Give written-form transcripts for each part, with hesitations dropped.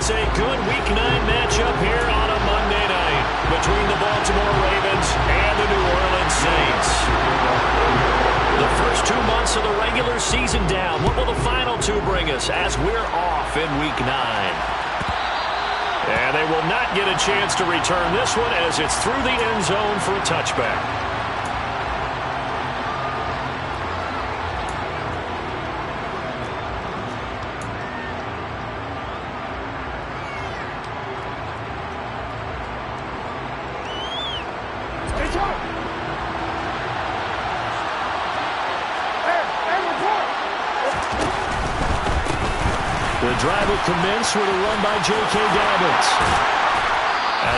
It's a good Week 9 matchup here on a Monday night between the Baltimore Ravens and the New Orleans Saints. The first 2 months of the regular season down. What will the final 2 bring us as we're off in Week 9? And they will not get a chance to return this one as it's through the end zone for a touchback. The drive will commence with a run by J.K. Dobbins.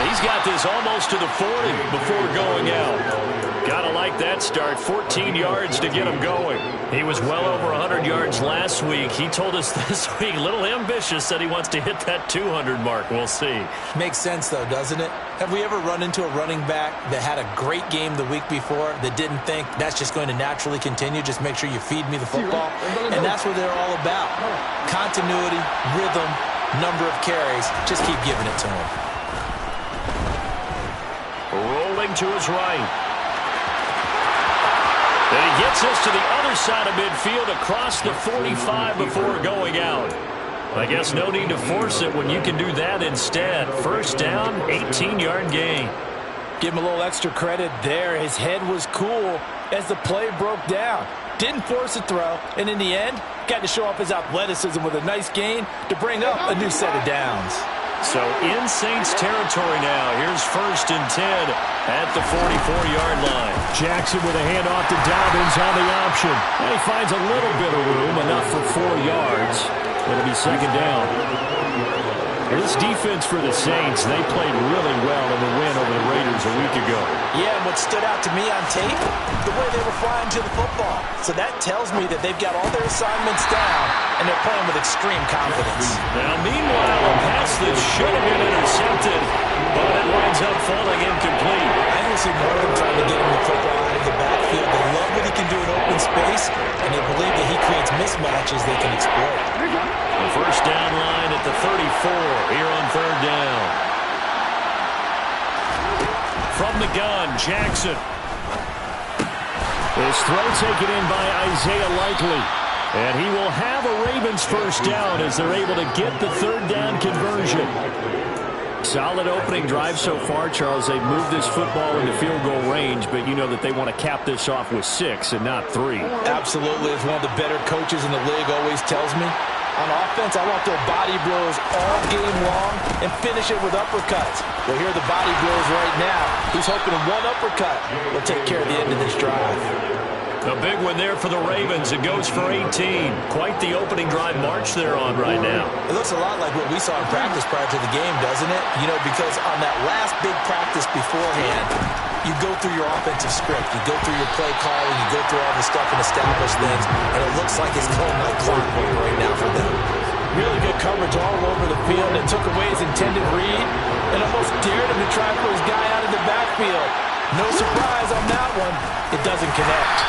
He's got this almost to the 40 before going out. Gotta like that start. 14 yards to get him going. He was well over 100 yards last week. He told us this week, a little ambitious, that he wants to hit that 200 mark. We'll see. Makes sense, though, doesn't it? Have we ever run into a running back that had a great game the week before that didn't think that's just going to naturally continue? Just make sure you feed me the football. And that's what they're all about. Continuity, rhythm, number of carries. Just keep giving it to him. Rolling to his right. And he gets us to the other side of midfield across the 45 before going out. I guess no need to force it when you can do that instead. First down, 18-yard gain. Give him a little extra credit there. His head was cool as the play broke down. Didn't force a throw, and in the end, got to show off his athleticism with a nice gain to bring up a new set of downs. So in Saints territory now. Here's 1st and 10 at the 44-yard line. Jackson with a handoff to Dobbins on the option. And he finds a little bit of room, enough for 4 yards. It'll be 2nd down. This defense for the Saints, they played really well in the win over the Raiders a week ago. Yeah, and what stood out to me on tape, the way they were flying to the football. So that tells me that they've got all their assignments down, and they're playing with extreme confidence. Now, meanwhile, a pass that should have been intercepted, but it winds up falling incomplete. I don't see more of them trying to get him the football out of the backfield. They love what he can do in open space, and they believe that he creates mismatches they can exploit. The first down line at the 34 here on 3rd down. From the gun, Jackson. This throw taken in by Isaiah Likely. And he will have a Ravens first down as they're able to get the 3rd down conversion. Solid opening drive so far, Charles. They've moved this football into field goal range, but you know that they want to cap this off with 6 and not 3. Absolutely. As one of the better coaches in the league always tells me, on offense, I want to throw body blows all game long and finish it with uppercuts. Well, here are the body blows right now. He's hoping one uppercut will take care of the end of this drive. A big one there for the Ravens. It goes for 18. Quite the opening drive march they're on right now. It looks a lot like what we saw in practice prior to the game, doesn't it? You know, because on that last big practice beforehand, you go through your offensive script. You go through your play calling. You go through all the stuff and establish things. And it looks like it's going like clockwork right now for them. Really good coverage all over the field. It took away his intended read and almost dared him to try and put his guy out of the backfield. No surprise on that one. It doesn't connect.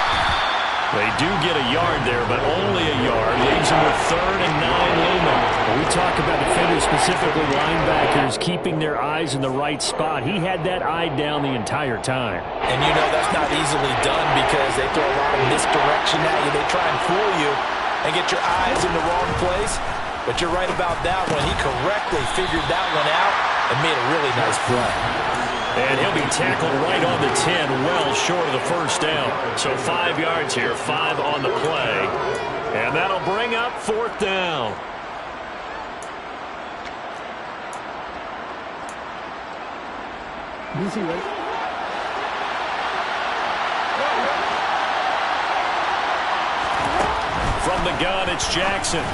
They do get a yard there, but only a yard. Leaves them with 3rd and 9 looming. When we talk about defenders, specifically linebackers, keeping their eyes in the right spot. He had that eye down the entire time. And you know that's not easily done because they throw a lot of misdirection at you. They try and fool you and get your eyes in the wrong place. But you're right about that one. He correctly figured that one out and made a really nice play. And he'll be tackled right on the 10, well short of the first down. So 5 yards here, 5 on the play. And that'll bring up 4th down. Easy, right? From the gun, it's Jackson.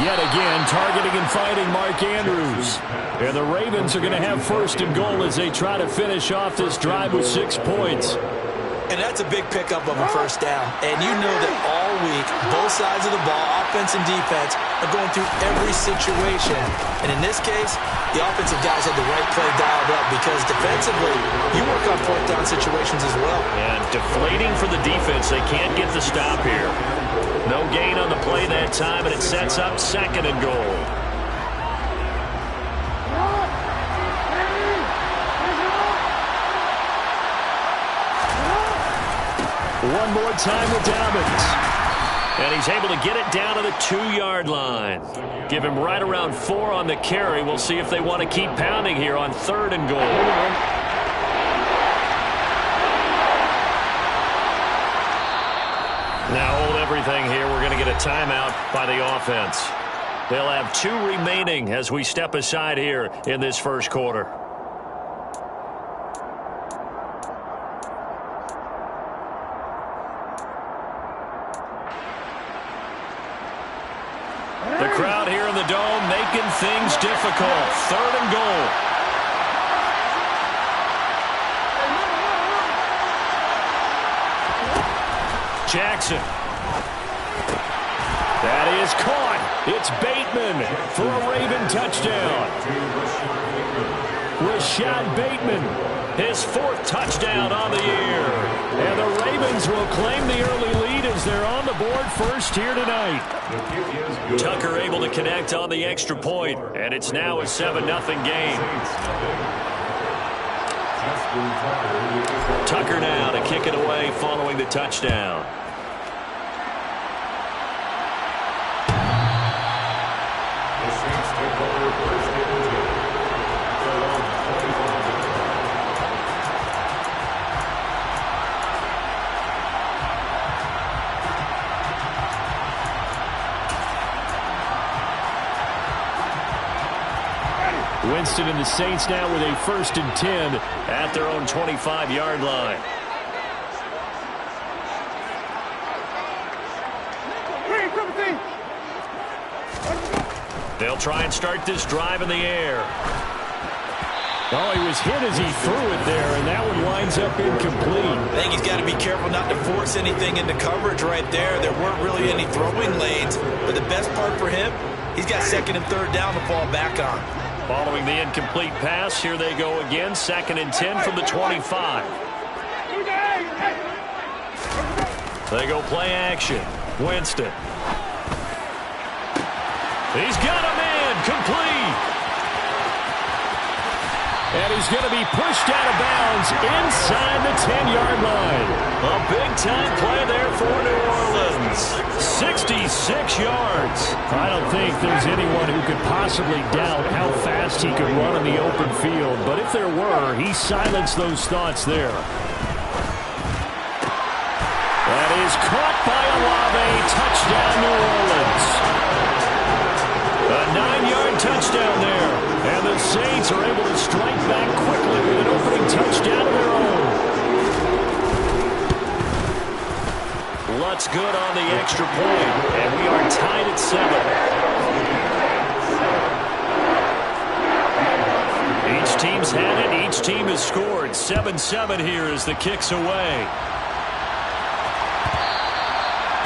Yet again, targeting and fighting Mark Andrews. And the Ravens are going to have 1st and goal as they try to finish off this drive with 6 points. And that's a big pickup of a first down. And you know that all week, both sides of the ball, offense and defense, are going through every situation. And in this case, the offensive guys had the right play dialed up because defensively, you work on fourth down situations as well. And deflating for the defense. They can't get the stop here. No gain on the play that time, and it sets up 2nd and goal. one more time with Dobbins. And he's able to get it down to the 2-yard line. Give him right around 4 on the carry. We'll see if they want to keep pounding here on 3rd and goal. Now hold everything here. We're going to get a timeout by the offense. They'll have 2 remaining as we step aside here in this first quarter. The crowd here in the Dome making things difficult. 3rd and goal. Jackson. That is caught. It's Bateman for a Raven touchdown. Rashad Bateman, his 4th touchdown on the year. And the Ravens will claim the early lead as they're on the board first here tonight. Tucker able to connect on the extra point, and it's now a 7-0 game. Tucker now to kick it away following the touchdown. Winston and the Saints now with a 1st and 10 at their own 25-yard line. They'll try and start this drive in the air. Oh, he was hit as he threw it there, and that one winds up incomplete. I think he's got to be careful not to force anything into coverage right there. There weren't really any throwing lanes, but the best part for him, he's got 2nd and 3rd down to fall back on. Following the incomplete pass, here they go again. 2nd and 10 from the 25. They go play action. Winston. He's got a man. Complete. And he's going to be pushed out of bounds inside the 10-yard line. A big-time play there for New Orleans. 66 yards. I don't think there's anyone who could possibly doubt how fast he could run on the open field. But if there were, he silenced those thoughts there. That is caught by Olave. Touchdown, New Orleans. A 9-yard touchdown there. And the Saints are able to strike back quickly with an opening touchdown of their own. Lutz good on the extra point, and we are tied at 7. Each team's had it. Each team has scored. 7-7 here as the kick's away.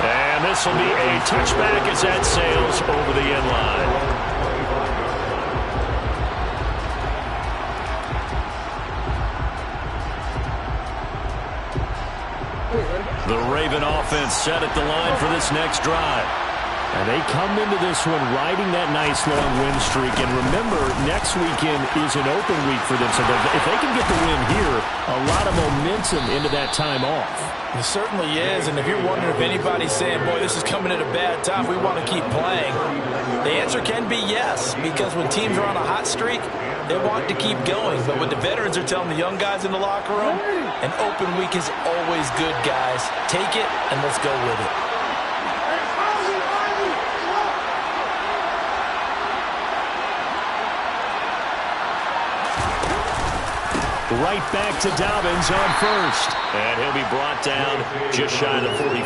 And this will be a touchback as that sails over the end line. The Raven offense set at the line for this next drive. And they come into this one riding that nice long win streak. And remember, next weekend is an open week for them. So if they can get the win here, a lot of momentum into that time off. It certainly is. And if you're wondering if anybody's saying, boy, this is coming at a bad time, we want to keep playing, the answer can be yes. Because when teams are on a hot streak, they want to keep going. But what the veterans are telling the young guys in the locker room, an open week is always good, guys. Take it and let's go with it. Right back to Dobbins on 1st. And he'll be brought down just shy of the 45.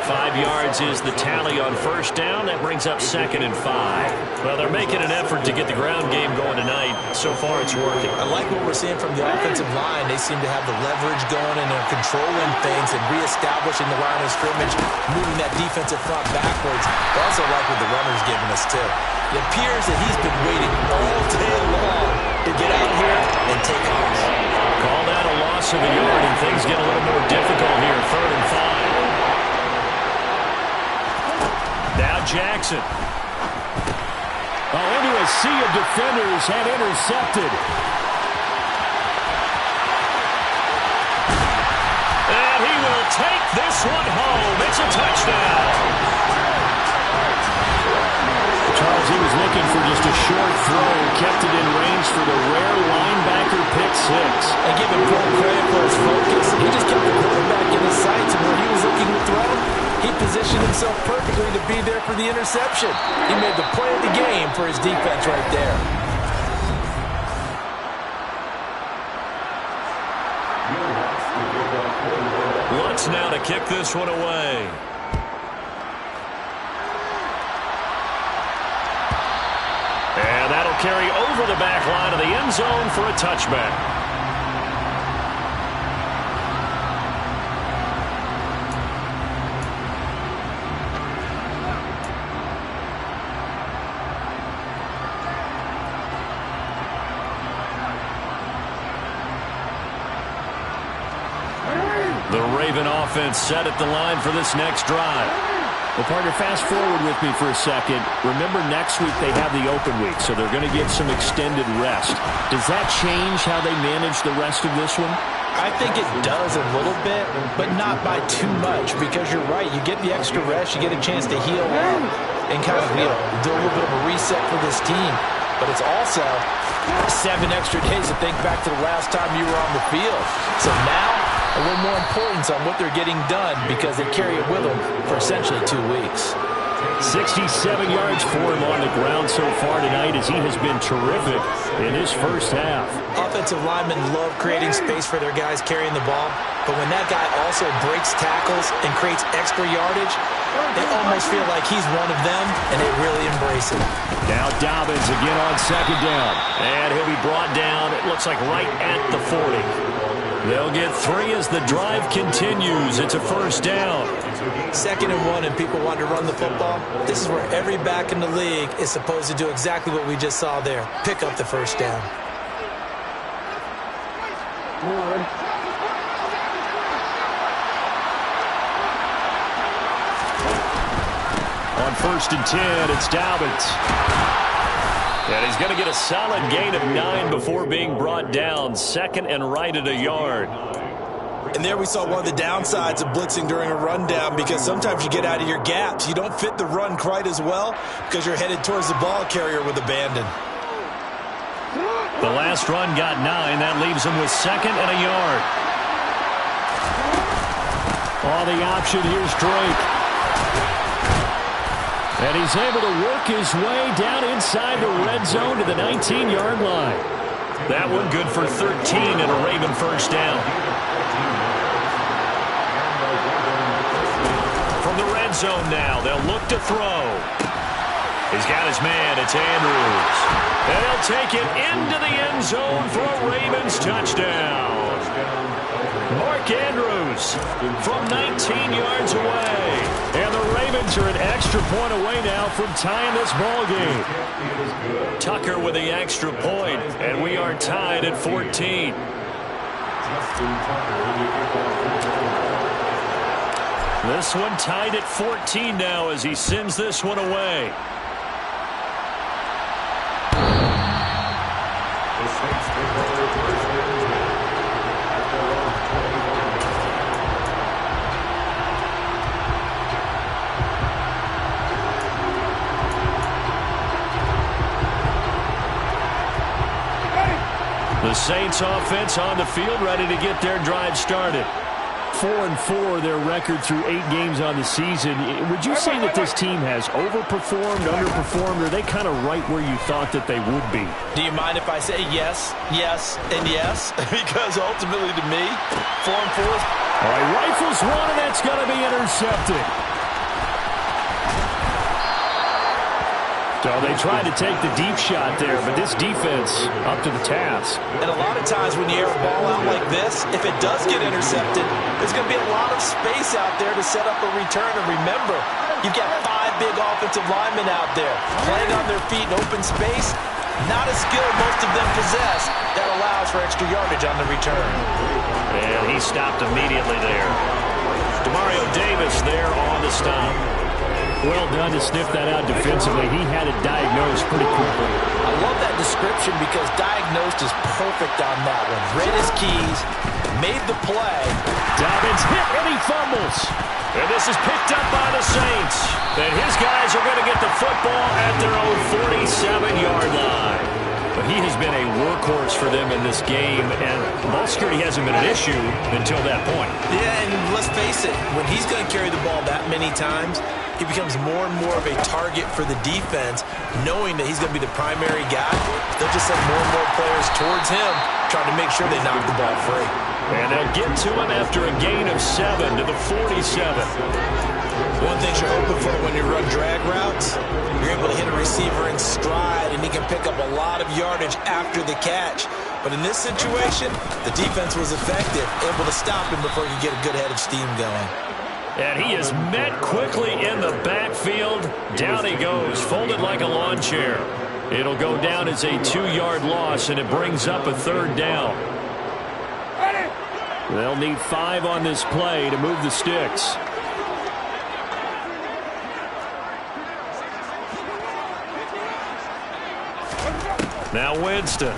5 yards is the tally on 1st down. That brings up 2nd and 5. Well, they're making an effort to get the ground game going tonight. So far, it's working. I like what we're seeing from the offensive line. They seem to have the leverage going, and they're controlling things and reestablishing the line of scrimmage, moving that defensive front backwards. I also like what the runner's giving us, too. It appears that he's been waiting all day long to get out here and take off. Call that a loss of a yard, and things get a little more difficult here. 3rd and 5. Now Jackson. Oh, into a sea of defenders and intercepted. And he will take this one home. It's a touchdown. Charles, he was looking for just a short throw, kept it in range for the rare linebacker pick six. I give him full credit for his focus. He just kept the quarterback in his sights, and when he was looking to throw, he positioned himself perfectly to be there for the interception. He made the play of the game for his defense right there. Lutz now to kick this one away. And that'll carry over the back line of the end zone for a touchback. The Raven offense set at the line for this next drive. Well, partner, fast forward with me for a second. Remember, next week they have the open week, so they're going to get some extended rest. Does that change how they manage the rest of this one? I think it does a little bit, but not by too much, because you're right. You get the extra rest, you get a chance to heal up and kind of do a little bit of a reset for this team. But it's also 7 extra days to think back to the last time you were on the field. So now, a little more importance on what they're getting done because they carry it with them for essentially 2 weeks. 67 yards for him on the ground so far tonight as he has been terrific in his first half. Offensive linemen love creating space for their guys carrying the ball, but when that guy also breaks tackles and creates extra yardage, they almost feel like he's one of them, and they really embrace it. Now Dobbins again on second down, and he'll be brought down, it looks like right at the 40. They'll get 3 as the drive continues. It's a first down. 2nd and 1, and people want to run the football. This is where every back in the league is supposed to do exactly what we just saw there. Pick up the first down. On 1st and 10, it's Dobbins. And he's going to get a solid gain of 9 before being brought down. 2nd and right at a yard. And there we saw one of the downsides of blitzing during a rundown, because sometimes you get out of your gaps. You don't fit the run quite as well because you're headed towards the ball carrier with abandon. The last run got 9. That leaves him with 2nd and a yard. On the option, here's Drake. And he's able to work his way down inside the red zone to the 19-yard line. That one good for 13 and a Raven first down. From the red zone now, they'll look to throw. He's got his man. It's Andrews. And he'll take it into the end zone for a Ravens touchdown. Mark Andrews from 19 yards away. And the Ravens are an extra point away now from tying this ball game. Tucker with the extra point, and we are tied at 14. This one tied at 14 now as he sends this one away. The Saints offense on the field, ready to get their drive started. 4-4 their record through 8 games on the season. Would you say that this team has overperformed, underperformed, or are they kind of right where you thought that they would be? Do you mind if I say yes, yes, and yes? Because ultimately to me, 4-4 is... All right, rifles one, and that's going to be intercepted. So they tried to take the deep shot there, but this defense up to the task. And a lot of times when you air a ball out like this, if it does get intercepted, there's going to be a lot of space out there to set up a return. And remember, you've got 5 big offensive linemen out there playing on their feet in open space. Not a skill most of them possess that allows for extra yardage on the return. And he stopped immediately there. Demario Davis there on the stop. Well done to sniff that out defensively. He had it diagnosed pretty quickly. I love that description because diagnosed is perfect on that one. Read his keys, made the play. Dobbins hit and he fumbles. And this is picked up by the Saints. And his guys are going to get the football at their own 47-yard line. But he has been a workhorse for them in this game, and ball security hasn't been an issue until that point. Yeah, and let's face it, when he's going to carry the ball that many times, he becomes more and more of a target for the defense, knowing that he's going to be the primary guy. They'll just send more and more players towards him, trying to make sure they knock the ball free. And they'll get to him after a gain of 7 to the 47. One thing you're hoping for when you run drag routes, you're able to hit a receiver in stride, and he can pick up a lot of yardage after the catch. But in this situation, the defense was effective, able to stop him before he could get a good head of steam going. And he is met quickly in the backfield. Down he goes, folded like a lawn chair. It'll go down as a 2-yard loss, and it brings up a 3rd down. They'll need 5 on this play to move the sticks. Now Winston.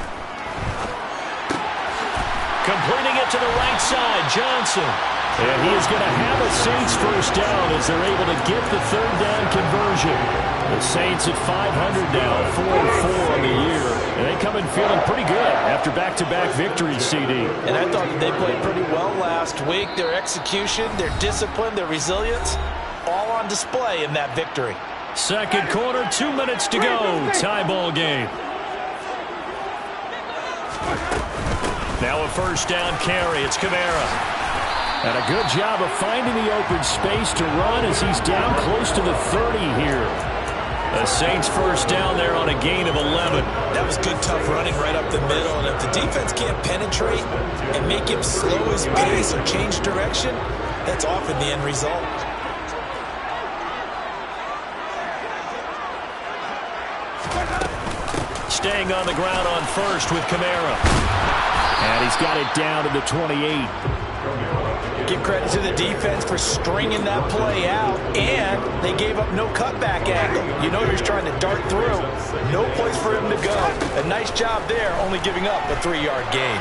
Completing it to the right side, Johnson. And he is going to have a Saints first down as they're able to get the 3rd down conversion. The Saints at 500 now, 4-4 on the year. And they come in feeling pretty good after back-to-back victories, CD. And I thought that they played pretty well last week. Their execution, their discipline, their resilience, all on display in that victory. Second quarter, 2 minutes to go. Tie ball game. Now a first down carry. It's Kamara. And a good job of finding the open space to run as he's down close to the 30 here. The Saints first down there on a gain of 11. That was good, tough running right up the middle. And if the defense can't penetrate and make him slow his pace or change direction, that's often the end result. Staying on the ground on first with Kamara. And he's got it down to the 28. Give credit to the defense for stringing that play out, and they gave up no cutback angle. You know he's trying to dart through. No place for him to go. A nice job there, only giving up a 3-yard gain.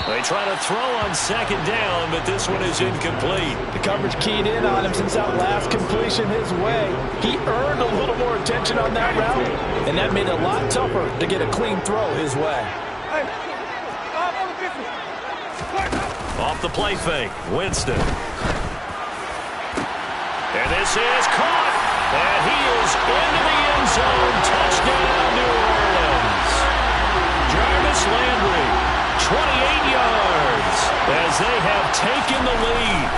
They try to throw on second down, but this one is incomplete. The coverage keyed in on him since that last completion his way. He earned a little more attention on that route, and that made it a lot tougher to get a clean throw his way. Off the play fake, Winston. And this is caught. And he is into the end zone. Touchdown, New Orleans. Jarvis Landry, 28 yards as they have taken the lead.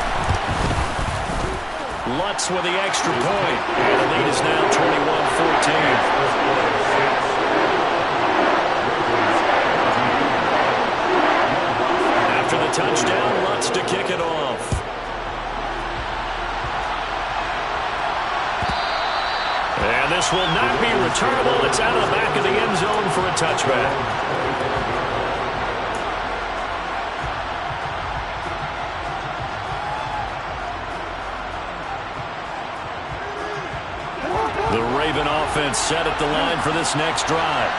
Lutz with the extra point. And the lead is now 21-14. After the touchdown, Lutz to kick it off. And this will not be returnable. It's out of the back of the end zone for a touchback. The Raven offense set at the line for this next drive.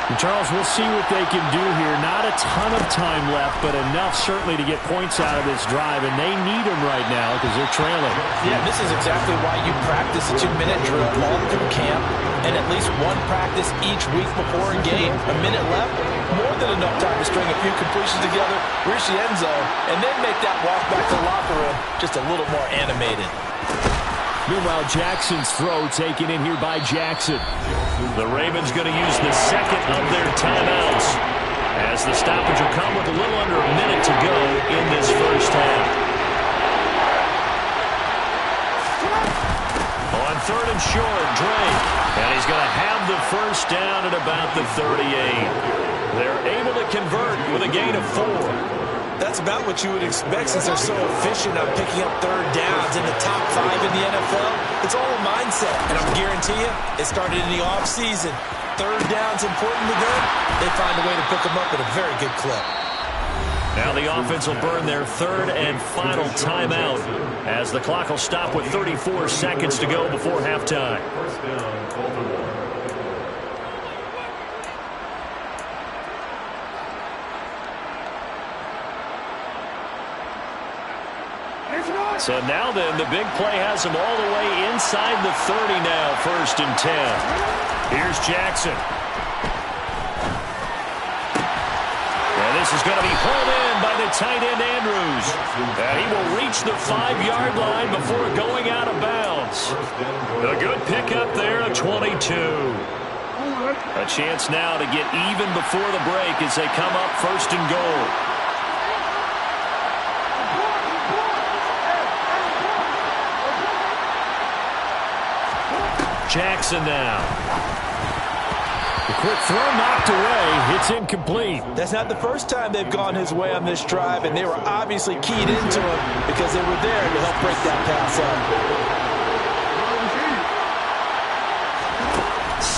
And Charles, we'll see what they can do here. Not a ton of time left, but enough certainly to get points out of this drive, and they need them right now because they're trailing. Yeah, this is exactly why you practice a 2-minute drill all through camp and at least one practice each week before a game. A minute left, more than enough time to string a few completions together, reach the end zone, and then make that walk back to the locker room just a little more animated. Meanwhile, Jackson's throw taken in here by Jackson. The Ravens going to use the second of their timeouts as the stoppage will come with a little under a minute to go in this first half. On third and short, Drake. And he's going to have the first down at about the 38. They're able to convert with a gain of 4. That's about what you would expect since they're so efficient on picking up third downs in the top 5 in the NFL. It's all a mindset, and I'm guarantee you, it started in the offseason. Third down's important to them. They find a way to pick them up at a very good clip. Now the offense will burn their third and final timeout as the clock will stop with 34 seconds to go before halftime. So now then, the big play has him all the way inside the 30 now, 1st and 10. Here's Jackson. And this is going to be hauled in by the tight end, Andrews. And he will reach the 5-yard line before going out of bounds. A good pickup there, a 22. A chance now to get even before the break as they come up 1st and goal. Jackson now. The quick throw knocked away. It's incomplete. That's not the first time they've gone his way on this drive, and they were obviously keyed into him because they were there to help break that pass up.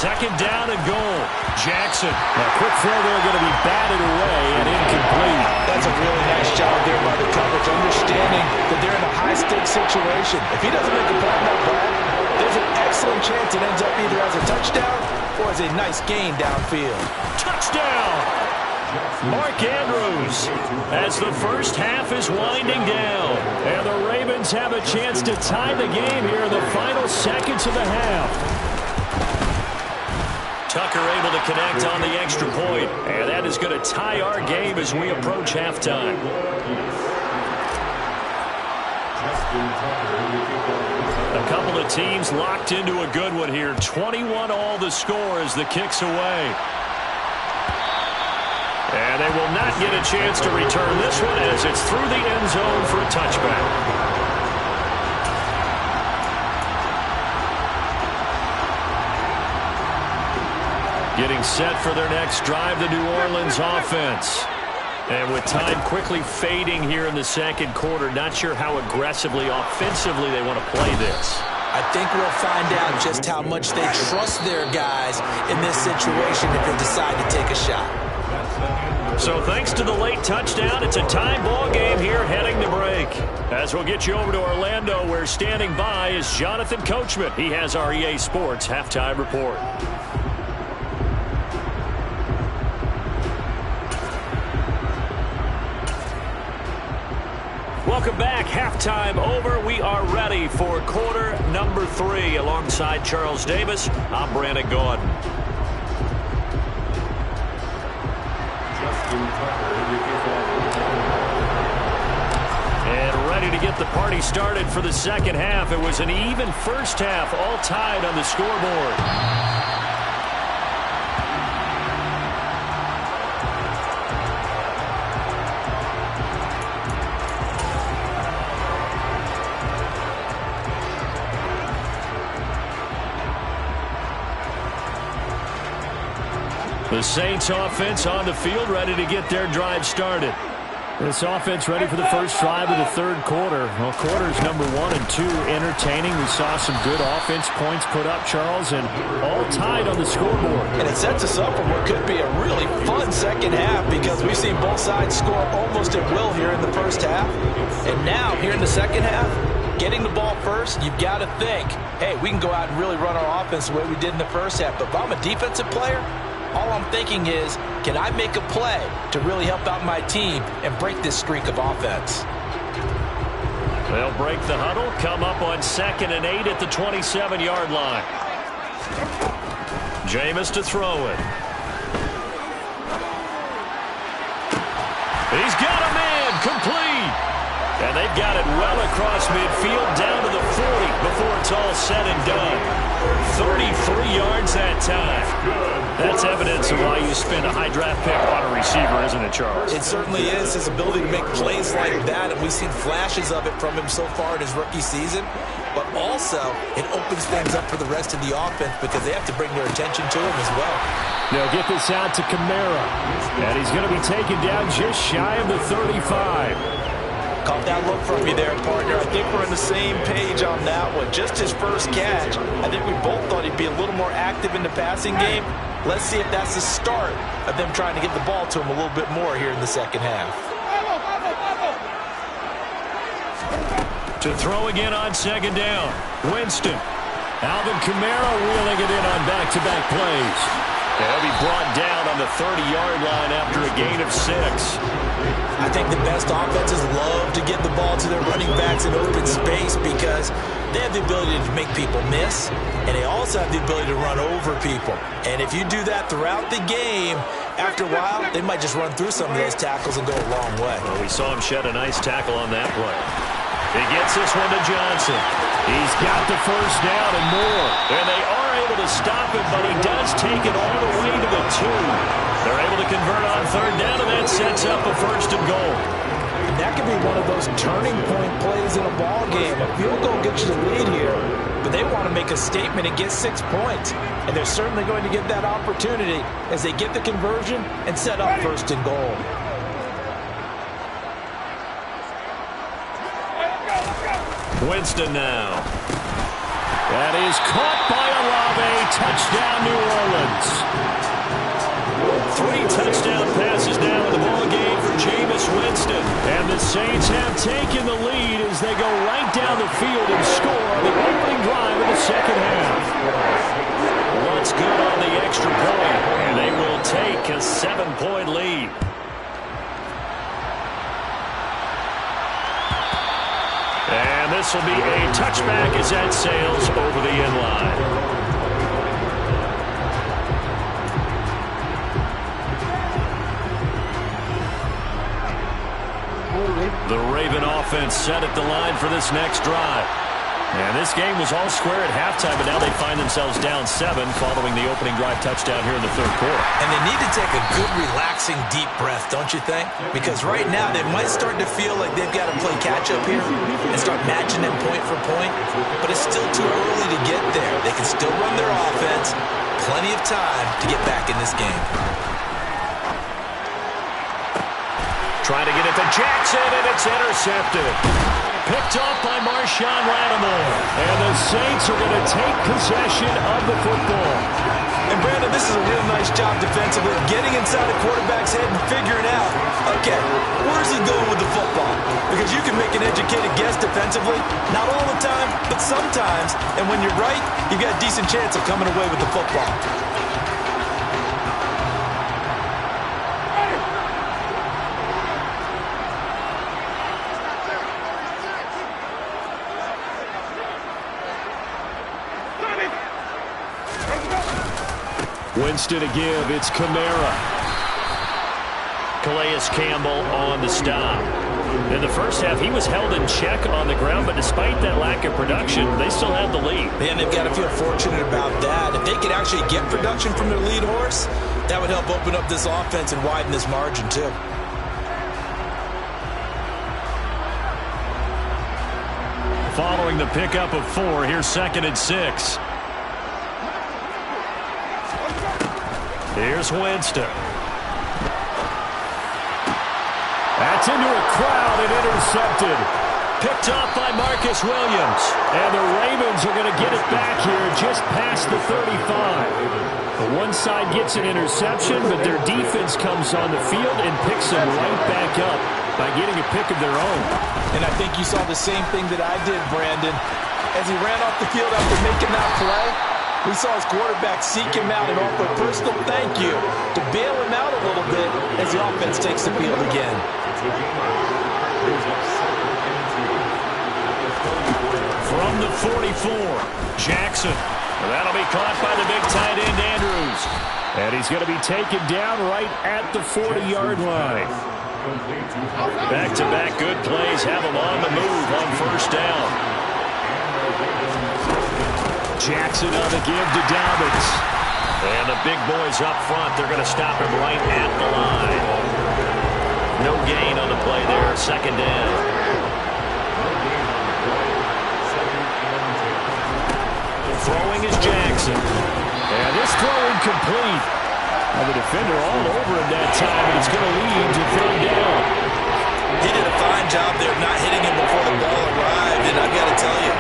2nd down and goal. Jackson. A quick throw there going to be batted away and incomplete. That's a really nice job there by the coverage, understanding that they're in a high-stakes situation. If he doesn't make a play on that ball, there's an excellent chance it ends up either as a touchdown or as a nice gain downfield. Touchdown! Mark Andrews as the first half is winding down. And the Ravens have a chance to tie the game here in the final seconds of the half. Tucker able to connect on the extra point. And that is going to tie our game as we approach halftime. A couple of teams locked into a good one here. 21 all the score as the kick's away. And they will not get a chance to return this one as it's through the end zone for a touchback. Getting set for their next drive, the New Orleans offense. And with time quickly fading here in the 2nd quarter, not sure how aggressively, offensively they want to play this. I think we'll find out just how much they trust their guys in this situation if they decide to take a shot. So thanks to the late touchdown, it's a tie ball game here heading to break. As we'll get you over to Orlando, where standing by is Jonathan Coachman. He has our EA Sports Halftime Report. Welcome back. Halftime over. We are ready for quarter number 3. Alongside Charles Davis, I'm Brandon Gaudin. And ready to get the party started for the 2nd half. It was an even first half, all tied on the scoreboard. The Saints offense on the field, ready to get their drive started. This offense ready for the first drive of the 3rd quarter. Well, quarters number 1 and 2 entertaining. We saw some good offense points put up, Charles, and all tied on the scoreboard. And it sets us up for what could be a really fun 2nd half because we've seen both sides score almost at will here in the first half. And now, here in the 2nd half, getting the ball first, you've got to think, hey, we can go out and really run our offense the way we did in the first half. But if I'm a defensive player, all I'm thinking is, can I make a play to really help out my team and break this streak of offense? They'll break the huddle, come up on 2nd and 8 at the 27-yard line. Jameis to throw it. He's got a man, complete. And they've got it well across midfield, down to the 40 before it's all said and done. 33 yards that time. That's evidence of why you spend a high draft pick on a receiver, isn't it, Charles? It certainly is, his ability to make plays like that, and we've seen flashes of it from him so far in his rookie season. But also, it opens things up for the rest of the offense because they have to bring their attention to him as well. They'll get this out to Kamara, and he's going to be taken down just shy of the 35. Caught that look from you there, partner. I think we're on the same page on that one. Just his first catch. I think we both thought he'd be a little more active in the passing game. Let's see if that's the start of them trying to get the ball to him a little bit more here in the 2nd half. To throw again on 2nd down. Winston. Alvin Kamara wheeling it in on back-to-back plays. He'll be brought down on the 30-yard line after a gain of 6. I think the best offenses love to get the ball to their running backs in open space because they have the ability to make people miss, and they also have the ability to run over people. And if you do that throughout the game, after a while, they might just run through some of those tackles and go a long way. Well, we saw him shed a nice tackle on that play. He gets this one to Johnson. He's got the first down and more. And they are able to stop him, but he does take it all the way to the 2. They're able to convert on third down, and that sets up a first and goal. And that could be one of those turning point plays in a ball game. A field goal gets you the lead here, but they want to make a statement and get 6 points. And they're certainly going to get that opportunity as they get the conversion and set up first and goal. Winston now. That is caught by Olave. Touchdown, New Orleans. 3 touchdown passes now in the ball game for Jameis Winston. And the Saints have taken the lead as they go right down the field and score on the opening drive of the second half. What's good on the extra point, and they will take a 7-point lead. And this will be a touchback as that sails over the end line. The Raven offense set at the line for this next drive. And this game was all square at halftime, but now they find themselves down 7 following the opening drive touchdown here in the third quarter. And they need to take a good, relaxing, deep breath, don't you think? Because right now they might start to feel like they've got to play catch-up here and start matching them point for point. But it's still too early to get there. They can still run their offense. Plenty of time to get back in this game. Trying to get it to Jackson, and it's intercepted. Picked off by Marshawn Lattimore. And the Saints are going to take possession of the football. And Brandon, this is a real nice job defensively, getting inside the quarterback's head and figuring out, okay, where's he going with the football? Because you can make an educated guess defensively, not all the time, but sometimes. And when you're right, you've got a decent chance of coming away with the football. Winston to give. It's Kamara. Calais Campbell on the stop. In the first half, he was held in check on the ground, but despite that lack of production, they still have the lead. And they've got to feel fortunate about that. If they could actually get production from their lead horse, that would help open up this offense and widen this margin, too. Following the pickup of 4, here's 2nd and 6. Here's Winston. That's into a crowd and intercepted. Picked off by Marcus Williams. And the Ravens are going to get it back here just past the 35. The one side gets an interception, but their defense comes on the field and picks them right back up by getting a pick of their own. And I think you saw the same thing that I did, Brandon. As he ran off the field after making that play, we saw his quarterback seek him out and offer a personal thank you to bail him out a little bit as the offense takes the field again. From the 44, Jackson. That'll be caught by the big tight end, Andrews. And he's going to be taken down right at the 40-yard line. Back-to-back good plays have him on the move on first down. Jackson on the give to Dobbins. And the big boys up front, they're going to stop him right at the line. No gain on the play there, 2nd down. Throwing is Jackson. And this throw incomplete. And the defender all over him that time, and it's going to lead to 3rd down. He did a fine job there of not hitting him before the ball arrived, and I've got to tell you,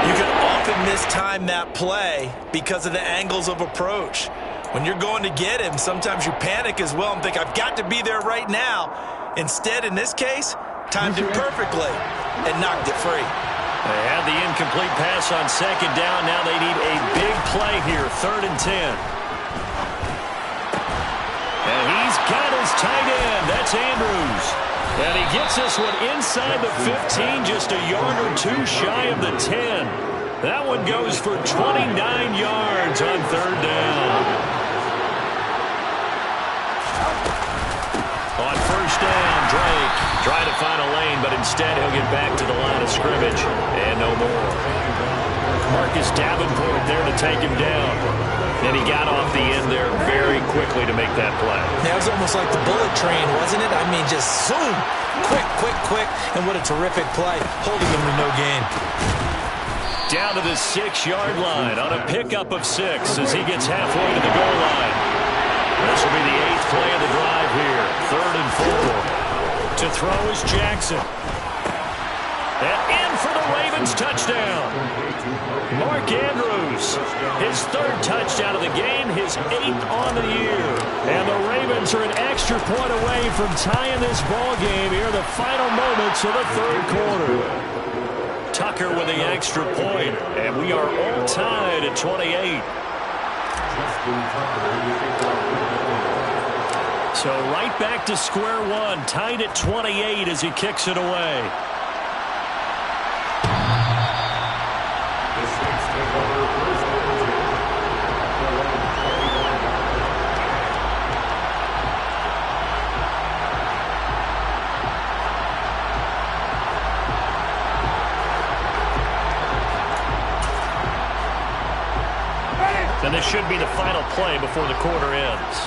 you can often mistime that play because of the angles of approach. When you're going to get him, sometimes you panic as well and think, I've got to be there right now. Instead, in this case, timed it perfectly and knocked it free. They had the incomplete pass on 2nd down. Now they need a big play here, 3rd and 10. And his tight end. That's Andrews. And he gets this one inside the 15, just a yard or two shy of the 10. That one goes for 29 yards on third down. On first down, Drake trying to find a lane, but instead he'll get back to the line of scrimmage. And no more. Marcus Davenport there to take him down. And he got off the end there very quickly to make that play. That was almost like the bullet train, wasn't it? I mean, just zoom. Quick. And what a terrific play, holding him to no gain. Down to the 6-yard line on a pickup of 6 as he gets halfway to the goal line. This will be the 8th play of the drive here. 3rd and 4. To throw is Jackson. And in for the Ravens touchdown. Mark Andrews, his 3rd touchdown of the game, his 8th on the year. And the Ravens are an extra point away from tying this ball game here in the final moments of the 3rd quarter. Tucker with the extra point, and we are all tied at 28. So right back to square one, tied at 28 as he kicks it away. And this should be the final play before the quarter ends.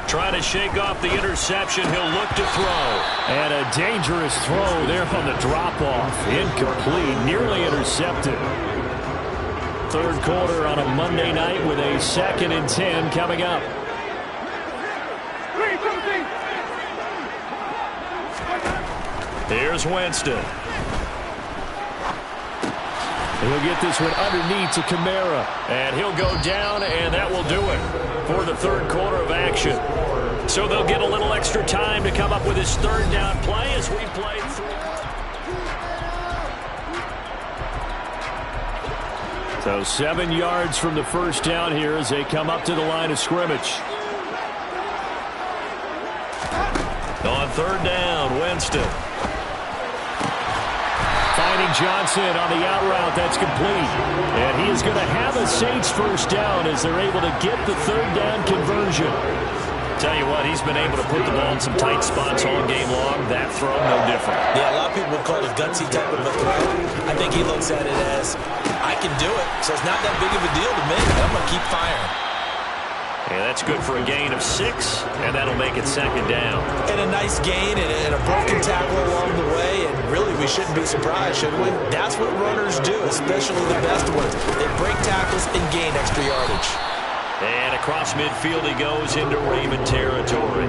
Trying to shake off the interception. He'll look to throw. And a dangerous throw there on the drop-off. Incomplete, nearly intercepted. 3rd quarter on a Monday night with a 2nd and 10 coming up. Here's Winston. He'll get this one underneath to Kamara. And he'll go down, and that will do it for the 3rd quarter of action. So they'll get a little extra time to come up with his 3rd down play as we play through. So 7 yards from the first down here as they come up to the line of scrimmage. On 3rd down, Winston. Finding Johnson on the out route. That's complete. And he is going to have a Saints first down as they're able to get the 3rd down conversion. Tell you what, he's been able to put the ball in some tight spots all game long. That throw, no different. Yeah, a lot of people would call it a gutsy type of a throw. I think he looks at it as, I can do it, so it's not that big of a deal to me. I'm going to keep firing. Yeah, that's good for a gain of 6, and that'll make it 2nd down. And a nice gain and a broken tackle along the way, and really we shouldn't be surprised, should we? That's what runners do, especially the best ones. They break tackles and gain extra yardage. And across midfield he goes into Raven territory.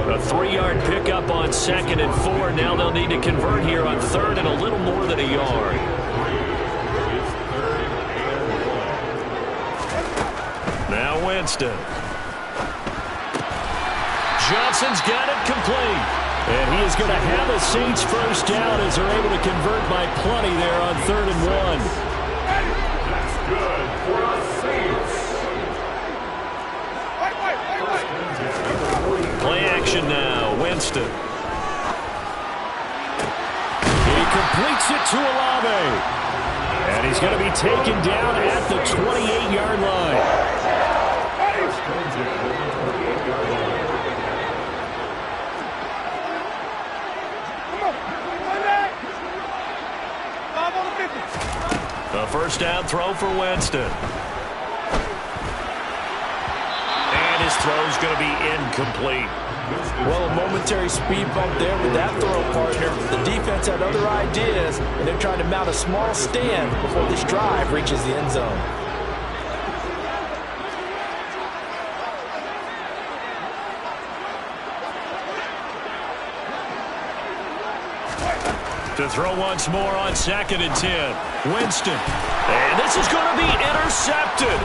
A 3-yard pickup on 2nd and 4. Now they'll need to convert here on 3rd and a little more than a yard. Now Winston. Johnson's got it complete. And he is going to have a Saints first down as they're able to convert by plenty there on 3rd and 1. That's good for the Saints. Play action now, Winston. He completes it to Olave. And he's going to be taken down at the 28-yard line. A first down throw for Winston. And his throw's going to be incomplete. Well, a momentary speed bump there with that throw, partner. The defense had other ideas, and they're trying to mount a small stand before this drive reaches the end zone. To throw once more on 2nd and 10. Winston. And this is going to be intercepted.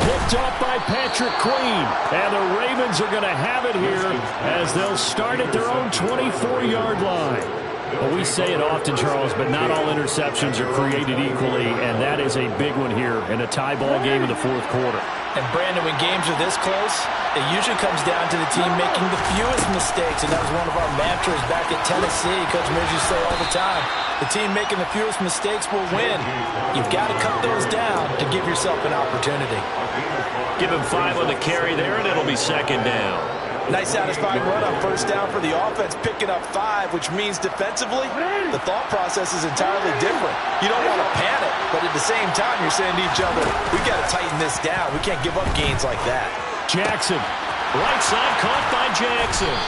Picked off by Patrick Queen. And the Ravens are going to have it here as they'll start at their own 24-yard line. Well, we say it often, Charles, but not all interceptions are created equally, and that is a big one here in a tie ball game in the 4th quarter. And Brandon, when games are this close, it usually comes down to the team making the fewest mistakes. And that was one of our mantras back at Tennessee. Coach Mills used to say all the time, the team making the fewest mistakes will win. You've got to cut those down to give yourself an opportunity. Give him 5 on the carry there, and it'll be second down. Nice satisfying run on first down for the offense, picking up 5, which means defensively, the thought process is entirely different. You don't want to panic, but at the same time, you're saying to each other, we've got to tighten this down. We can't give up gains like that. Jackson, right side caught by Jackson.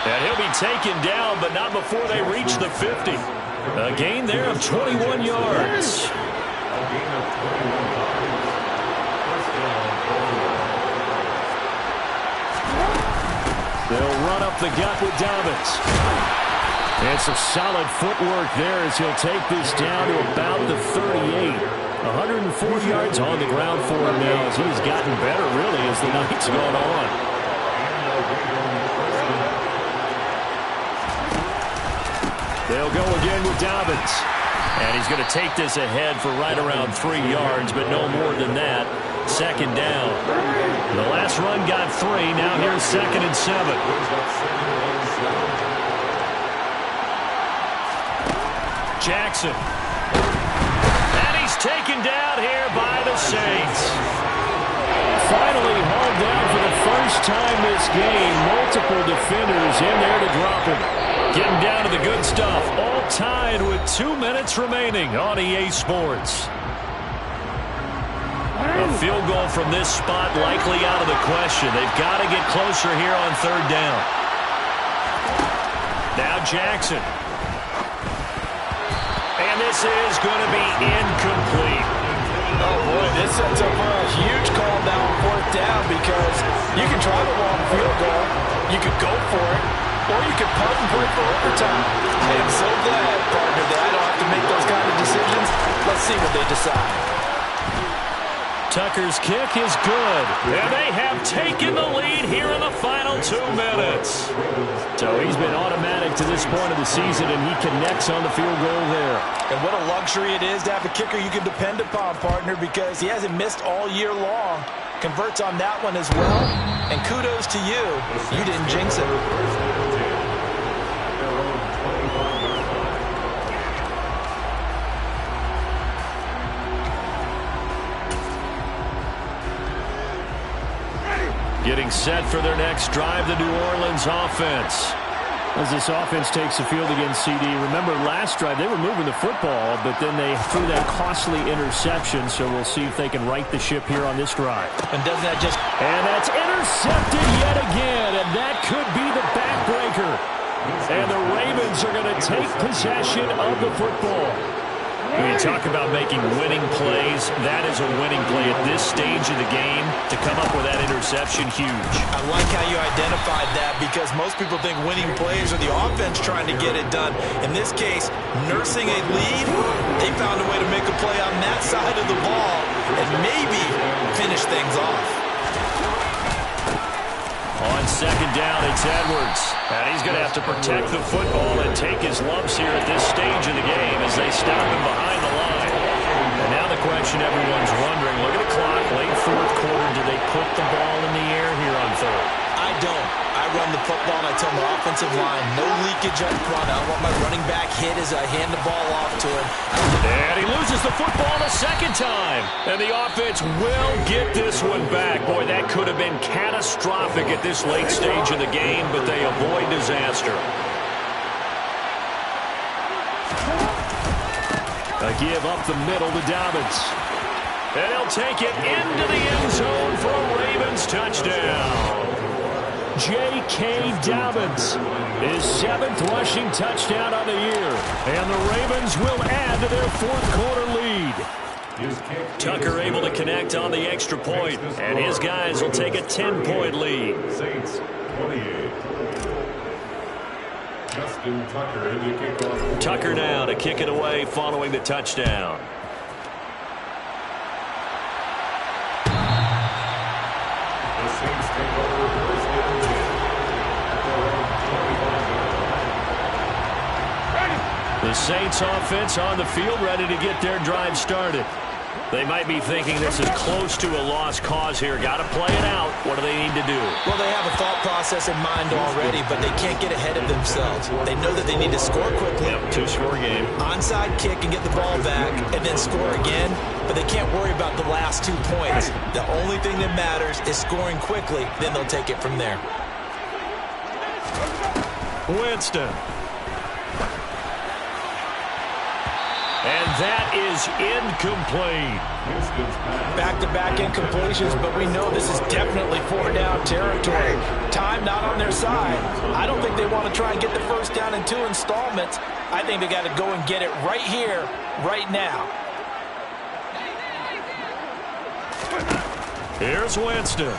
And he'll be taken down, but not before they reach the 50. A gain there of 21 yards. They'll run up the gut with Dobbins. And some solid footwork there as he'll take this down to about the 38. 104 yards on the ground for him now as he's gotten better, really, as the night's gone on. They'll go again with Dobbins. And he's going to take this ahead for right around 3 yards, but no more than that. Second down. The last run got 3. Now here's 2nd and 7. Jackson. And he's taken down here by the Saints. Finally hauled down for the first time this game. Multiple defenders in there to drop him. Getting down to the good stuff. All tied with 2 minutes remaining on EA Sports. A field goal from this spot likely out of the question. They've got to get closer here on 3rd down. Now Jackson. And this is going to be incomplete. Oh, boy, this sets up for a huge call now on 4th down because you can try the long field goal, you could go for it, or you could punt and put it for overtime. I am so glad, partner, that I don't have to make those kind of decisions. Let's see what they decide. Tucker's kick is good. And they have taken the lead here in the final 2 minutes. So he's been automatic to this point of the season, and he connects on the field goal there. And what a luxury it is to have a kicker you can depend upon, partner, because he hasn't missed all year long. Converts on that one as well. And kudos to you. You didn't jinx it. Getting set for their next drive, the New Orleans offense. As this offense takes the field against CD, remember last drive they were moving the football, but then they threw that costly interception, so we'll see if they can right the ship here on this drive. And doesn't that just... And that's intercepted yet again, and that could be the backbreaker. And the Ravens are going to take possession of the football. When you talk about making winning plays, that is a winning play at this stage of the game. To come up with that interception, huge. I like how you identified that because most people think winning plays are the offense trying to get it done. In this case, nursing a lead, they found a way to make a play on that side of the ball and maybe finish things off. On 2nd down, it's Edwards. And he's going to have to protect the football and take his lumps here at this stage of the game as they stop him behind the line. And now the question everyone's wondering, look at the clock, late 4th quarter, do they put the ball in the air here on 3rd? I don't. I run the football and I tell my offensive line, no leakage up front. I don't want my running back hit as I hand the ball off to him. And he loses the football the 2nd time. And the offense will get this one back. Boy, that could have been catastrophic at this late stage of the game, but they avoid disaster. A give up the middle to Dobbins. And he'll take it into the end zone for a Ravens touchdown. J.K. Dobbins, his 7th rushing touchdown on the year. And the Ravens will add to their 4th quarter lead. Tucker able to connect on the extra point, and his guys will take a 10-point lead. Saints 28. Justin Tucker in the kickoff. Tucker now to kick it away following the touchdown. The Saints take over first and 10. The Saints offense on the field ready to get their drive started. They might be thinking this is close to a lost cause here. Got to play it out. What do they need to do? Well, they have a thought process in mind already, but they can't get ahead of themselves. They know that they need to score quickly. Yep, two-score game. Onside kick and get the ball back and then score again, but they can't worry about the last 2 points. The only thing that matters is scoring quickly, then they'll take it from there. Winston. And that is incomplete. Back-to-back incompletions, but we know this is definitely 4-down territory. Time not on their side. I don't think they want to try and get the first down in 2 installments. I think they got to go and get it right here, right now. Here's Winston.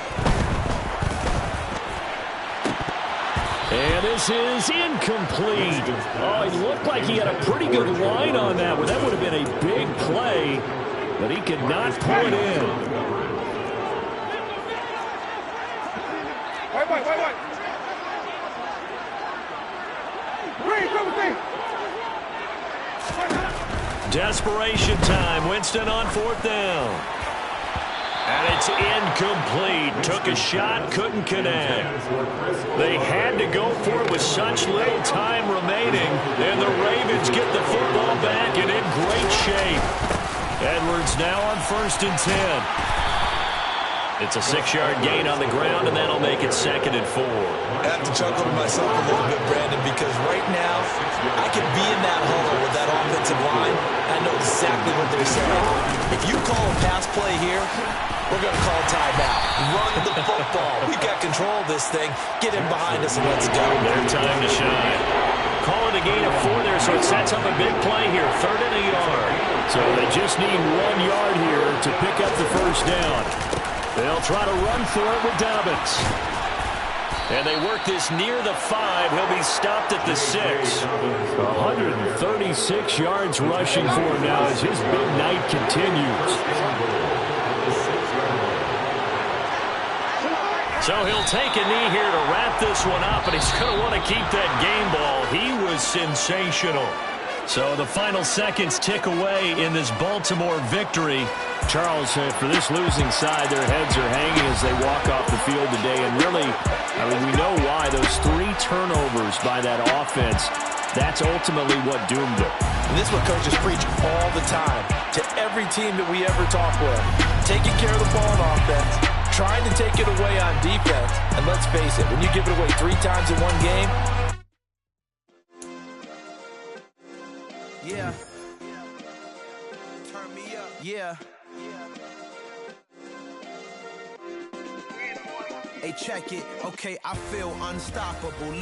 And this is incomplete. Oh, it looked like he had a pretty good line on that one. That would have been a big play, but he could not pull it in. Desperation time. Winston on 4th down. And it's incomplete. Took a shot, couldn't connect. They had to go for it with such little time remaining. And the Ravens get the football back and in great shape. Edwards now on 1st and 10. It's a 6-yard gain on the ground, and that'll make it 2nd and 4. I have to chuckle to myself a little bit, Brandon, because right now I could be in that huddle with that offensive line. I know exactly what they're saying. If you call a pass play here, we're going to call timeout. Run the football. We've got control of this thing. Get in behind us and let's go. Their time to shine. Call it a gain of 4 there, so it sets up a big play here. 3rd and a yard. So they just need 1 yard here to pick up the first down. They'll try to run for it with Dobbins. And they work this near the 5. He'll be stopped at the 6. 136 yards rushing for him now as his big night continues. So he'll take a knee here to wrap this one up, and he's going to want to keep that game ball. He was sensational. So the final seconds tick away in this Baltimore victory. Charles, for this losing side, their heads are hanging as they walk off the field today. And really, I mean, we know why. Those 3 turnovers by that offense, that's ultimately what doomed them. And this is what coaches preach all the time to every team that we ever talk with. Taking care of the ball on offense, trying to take it away on defense. And let's face it, when you give it away 3 times in one game. Yeah. Turn me up. Yeah. Hey, check it. Okay, I feel unstoppable.